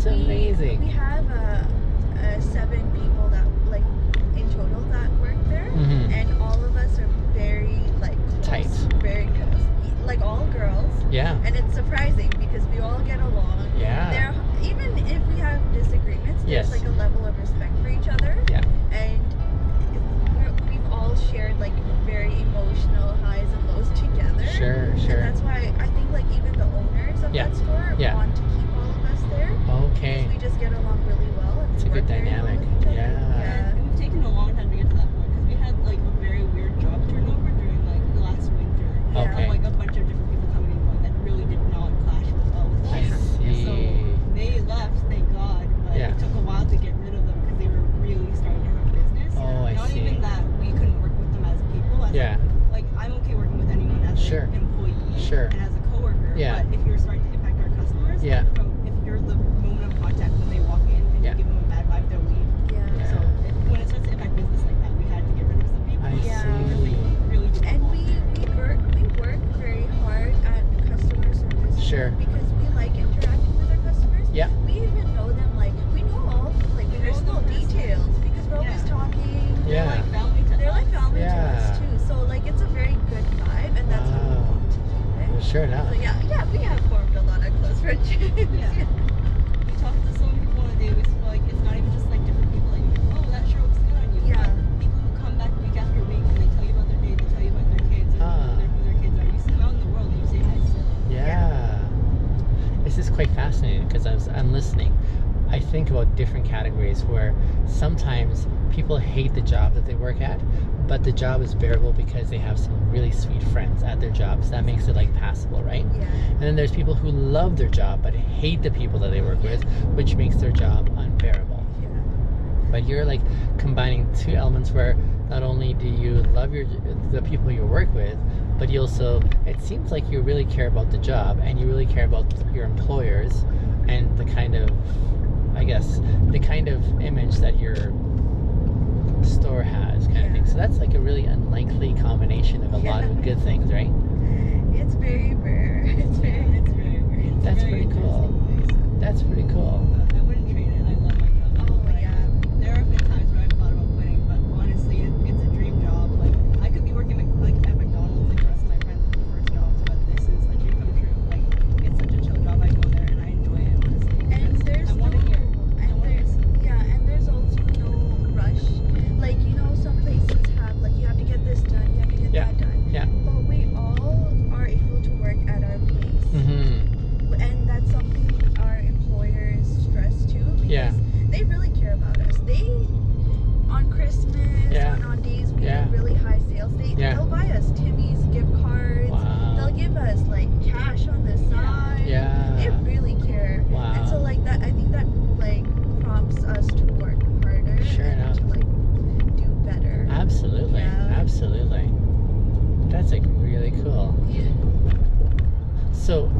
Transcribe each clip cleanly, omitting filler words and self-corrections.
amazing. We have 7 people that like in total that work there, and all of us are very like close, tight, very close, like all girls. Yeah. And it's surprising because we all get along. Yeah. There, even if we have disagreements, there's like a level of respect for each other. Yeah. And we've all shared like very emotional highs and lows together. Sure. And that's why I think like even the owners of that store want to keep all of us there. Okay. Because we just get along really well. And it's a good dynamic. Yeah. And we've taken a long time to get to that point because we had like a very weird job turnover during like the last winter. Okay. Like a bunch of different people coming and going that really did not clash well with us. I see. So they left, thank God, but it took a while to get rid of them because they were really starting to hurt business. Oh, I Not see. even that we couldn't work with them as people. As like I'm okay working with anyone as an employee and as a coworker. Yeah. But if you're starting to impact our customers, if you're the moment of contact when they walk in and you give them a bad vibe, they'll leave. Yeah. So when it starts to impact business like that, we had to get rid of some people. I see. Really and we work very hard at customer service. Sure. Because we like interacting with our customers. Yeah. We even know them like we know all like personal details because we're always talking. Yeah. They're like family to us too. So like it's a very good vibe, and that's how we want to keep it. Sure enough. So yeah, we have formed a lot of close friendships. We talk to so many people on a daily basis, but like it's not even just like different people like, oh, that sure looks good on you. Yeah. But people who come back week after week and they tell you about their day, they tell you about their kids and who their kids are. You see them out in the world and you say hi to them. Yeah. This is quite fascinating because as I'm listening, I think about different categories where sometimes people hate the job that they work at, but the job is bearable because they have some really sweet friends at their jobs. That makes it like passable, right? Yeah. And then there's people who love their job but hate the people that they work with, which makes their job unbearable. Yeah. But you're like combining two elements where not only do you love the people you work with, but you also, it seems like you really care about the job and you really care about your employers and the kind of, I guess, the kind of image that your store has kind of thing. So that's like a really unlikely combination of a lot of good things, right? It's very rare. It's very rare. That's pretty cool. That's pretty cool. I wouldn't trade it. I love my job. Oh yeah. There have been times where I've thought about quitting, but honestly, it's a dream job. Like I could be working like at McDonald's like the rest of my friends at the first jobs, but this is a dream come true. Like it's such a chill job. I go there and I enjoy it, honestly. And there's there's also no rush. Like some places have like you have to get this done, you have to get that done. Yeah. But we all are able to work at our pace. And that's something our employers stress too because they really care about us. They on Christmas, on days we have really high sales, they'll buy us Timmy's gift cards. Wow. They'll give us like cash on the side. Yeah. They really care. Wow. And so like that, I think that like prompts us to work harder. Sure enough. To like do better. Absolutely. Absolutely. That's like really cool. Yeah. So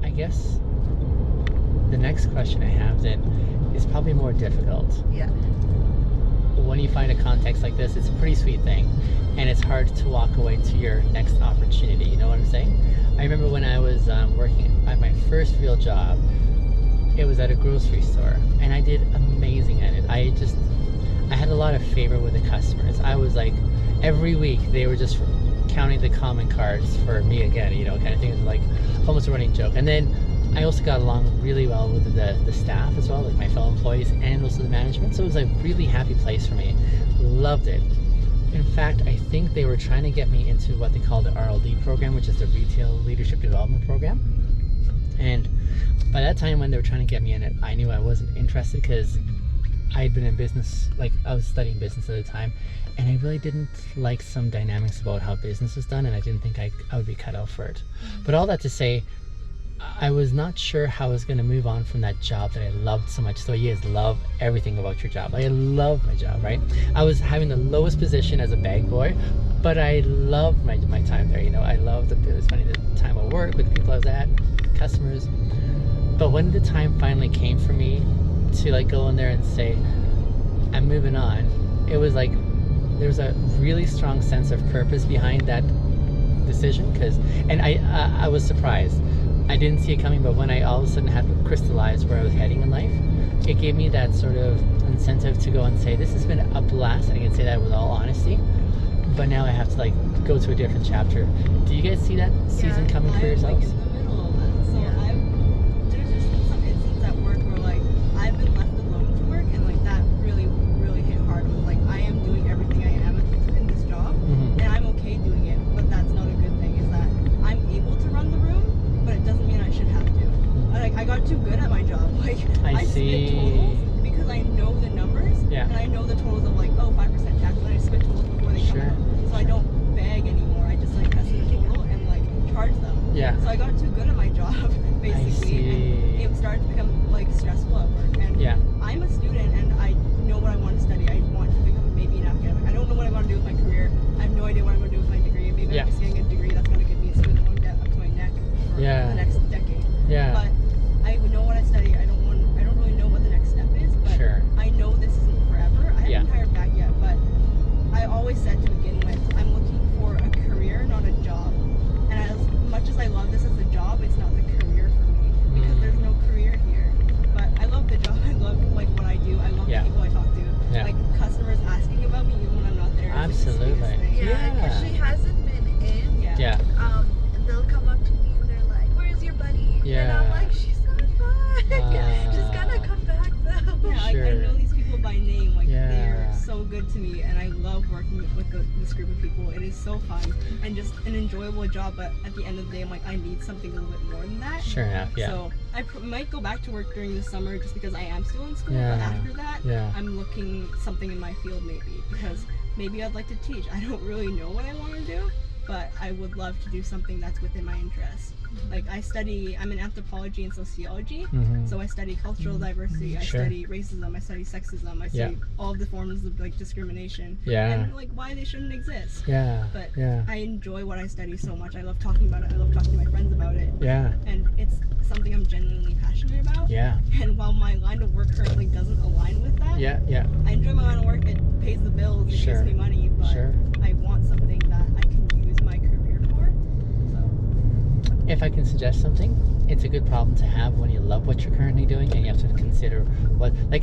I guess the next question I have then is probably more difficult. Yeah. When you find a context like this, it's a pretty sweet thing, and it's hard to walk away to your next opportunity. You know what I'm saying? I remember when I was working at my first real job, it was at a grocery store, and I did amazing at it. I had a lot of favor with the customers. I was like, every week they were just counting the common cards for me again, kind of thing. It was like almost a running joke. And then I also got along really well with the staff as well, like my fellow employees and also the management. So it was a really happy place for me. Loved it. In fact, I think they were trying to get me into what they call the RLD program, which is the Retail Leadership Development Program. And by that time when they were trying to get me in it, I knew I wasn't interested because I had been in business, like I was studying business at the time, and I really didn't like some dynamics about how business is done, and I didn't think I would be cut out for it. But all that to say, I was not sure how I was going to move on from that job that I loved so much. So you guys love everything about your job. I love my job, right? I was having the lowest position as a bag boy, but I loved my time there. I loved it was funny the time at work with the people I was at, customers. But when the time finally came for me to like go in there and say, I'm moving on, it was like there was a really strong sense of purpose behind that decision. And I was surprised. I didn't see it coming, but when I all of a sudden had crystallized where I was heading in life, it gave me that sort of incentive to go and say, this has been a blast. I can say that with all honesty. But now I have to like go to a different chapter. Do you guys see that season coming for yourselves? I'm like in the middle of that. So there's just been some instances at work where like I've been left alone to work, and like that really, really hit hard. With like I am doing everything I am in this job, and I'm okay doing it, but that's not a good thing. Is that I'm able to run the room, but it doesn't mean I should have to. Like I got too good at my job. Like I spit totals because I know the numbers, and I know the totals of like 5% tax, and I spit totals before they come out. So I don't beg anymore. I just like press in a total and like charge them. Yeah. So I got too good at my job basically, and it started to become like stressful at work. And I'm a student, and I know what I want to study. I want to become maybe an academic. I don't know what I want to do with my career. I have no idea what I'm going to do with my degree. Maybe I'm just getting a degree that's going to give me a student loan debt up to my neck for the next decade. But I know what I study. I don't really know what the next step is, but I know this isn't forever. I haven't hired back yet, but I always said to begin with, I'm looking for a career, not a job. And as much as I love this as a job, it's not the career for me because there's no career here. But I love the job. I love like what I do. I love the people I talk to. Like customers asking about me even when I'm not there. Absolutely. Yeah, because she hasn't been in. They'll come up to me and they're like, "Where's your buddy?" And I'm like, "She's not back. She's gonna come back though." Yeah, I know these people by name. Like they're so good to me, and I love working with this group of people. It is so fun and just an enjoyable job. But at the end of the day, I'm like, I need something a little bit more than that. Sure enough, So I might go back to work during the summer just because I am still in school. But after that, I'm looking something in my field maybe because maybe I'd like to teach. I don't really know what I want to do, but I would love to do something that's within my interests. Like I'm in anthropology and sociology, so I study cultural diversity, I study racism, I study sexism, I study all of the forms of like discrimination, and like why they shouldn't exist. But I enjoy what I study so much. I love talking about it. I love talking to my friends about it. And it's something I'm genuinely passionate about. And while my line of work currently doesn't align with that, I enjoy my line of work. It pays the bills, it gives me money, but I want something that I can use my career for. If I can suggest something, it's a good problem to have when you love what you're currently doing and you have to consider what, like,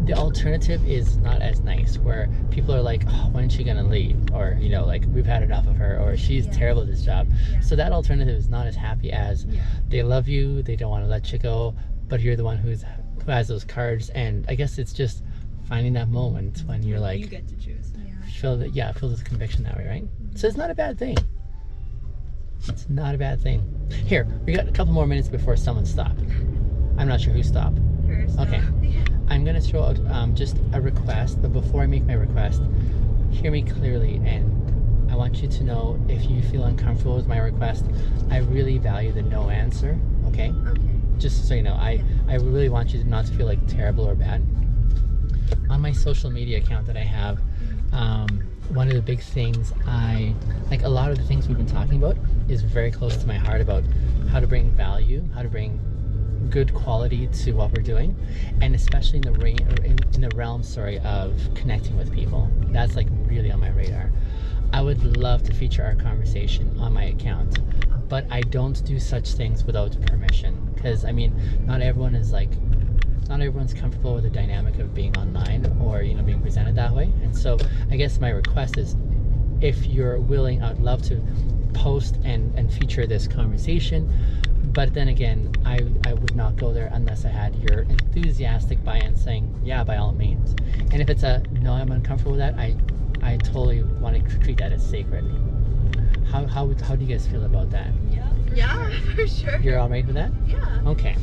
the alternative is not as nice where people are like, oh, when is she gonna leave? Or, you know, like, we've had enough of her, or she's terrible at this job. So that alternative is not as happy as they love you, they don't want to let you go, but you're the one who has those cards. And I guess it's just finding that moment when you're like, you get to choose. Feel this conviction that way, right? So it's not a bad thing. It's not a bad thing. Here, we got a couple more minutes before someone stopped. I'm not sure who stopped. Okay. I'm gonna throw out just a request, but before I make my request, hear me clearly, and I want you to know if you feel uncomfortable with my request, I really value the no answer, okay? Just so you know, I really want you not to feel like terrible or bad. On my social media account that I have, one of the big things like a lot of the things we've been talking about is very close to my heart about how to bring value, how to bring good quality to what we're doing, and especially in the realm of connecting with people. That's like really on my radar. I would love to feature our conversation on my account, but I don't do such things without permission, because I mean, not everyone's comfortable with the dynamic of being online or, you know, being presented that way. And so I guess my request is, if you're willing, I'd love to post and feature this conversation. But then again, I would not go there unless I had your enthusiastic buy-in saying, yeah, by all means. And if it's a, no, I'm uncomfortable with that, I totally want to treat that as sacred. How do you guys feel about that? Yeah, for sure. You're all right with that? Yeah. Okay.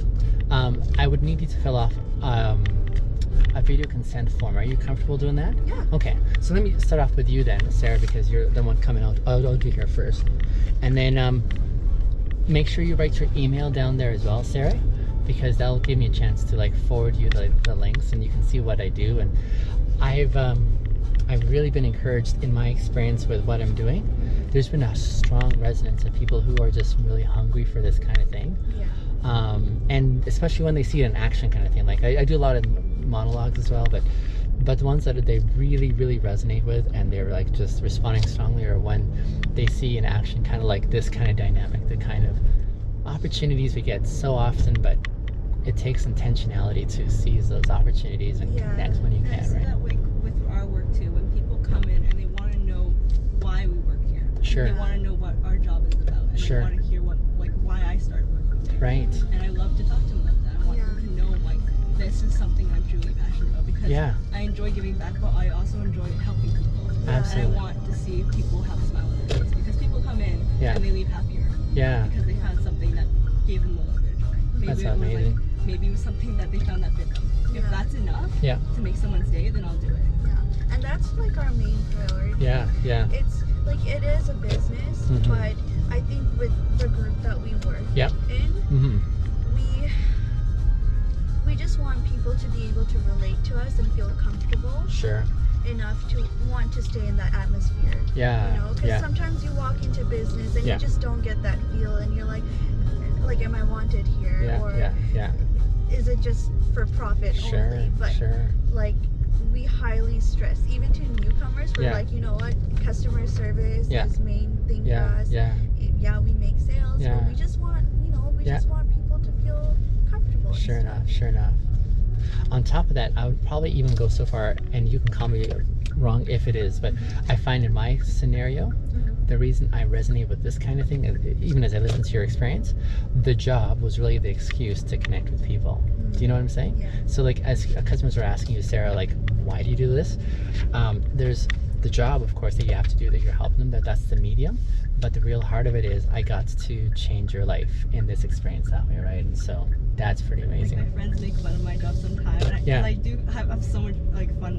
I would need you to fill off a video consent form. Are you comfortable doing that? Yeah. Okay. So let me start off with you then, Sarah, because you're the one coming out. I'll do here first. And then make sure you write your email down there as well, Sarah, because that'll give me a chance to like forward you the links, and you can see what I do. And I've really been encouraged in my experience with what I'm doing. There's been a strong resonance of people who are just really hungry for this kind of thing. And especially when they see it in action kind of thing. Like I do a lot of monologues as well, but the ones that they really, really resonate with and they're like just responding strongly are when they see in action kind of like this kind of dynamic, the kind of opportunities we get so often, but it takes intentionality to seize those opportunities and connect when you And I can, see right? that with our work too. When people come in and they want to know why we work here. Sure. They want to know what our job is about, and Sure. they want to hear why I started working there. Right. And I love to talk to them about that. I want them to know this is something I'm truly passionate about, because I enjoy giving back, but I also enjoy helping people. Absolutely. And I want to see people have a smile on their face, because people come in and they leave happier. Yeah. Because they found something that gave them a little bit of joy. Maybe That's it was amazing. maybe it was something that they found that fit them. If that's enough to make someone's day, then I'll do it. Yeah, and that's like our main priority. Yeah. It's like, it is a business, but I think with the group that we work in, we just want people to be able to relate to us and feel comfortable enough to want to stay in that atmosphere. You know, because sometimes you walk into business and you just don't get that feel, and you're like, am I wanted here? Or is it just for profit only? But like, we highly stress, even to newcomers, we're like, you know what, customer service is main thing for us. Yeah, we make sales, but we just want, just want people to feel comfortable. Sure enough. On top of that, I would probably even go so far, and you can call me wrong if it is, but I find in my scenario, the reason I resonate with this kind of thing, even as I listen to your experience, the job was really the excuse to connect with people. Do you know what I'm saying? So like, as customers are asking you, Sarah, like, why do you do this? There's the job, of course, that you have to do, that you're helping them, that's the medium. But the real heart of it is, I got to change your life in this experience that way, right? And so that's pretty amazing. Like, my friends make fun of my job sometimes, and I do have so much fun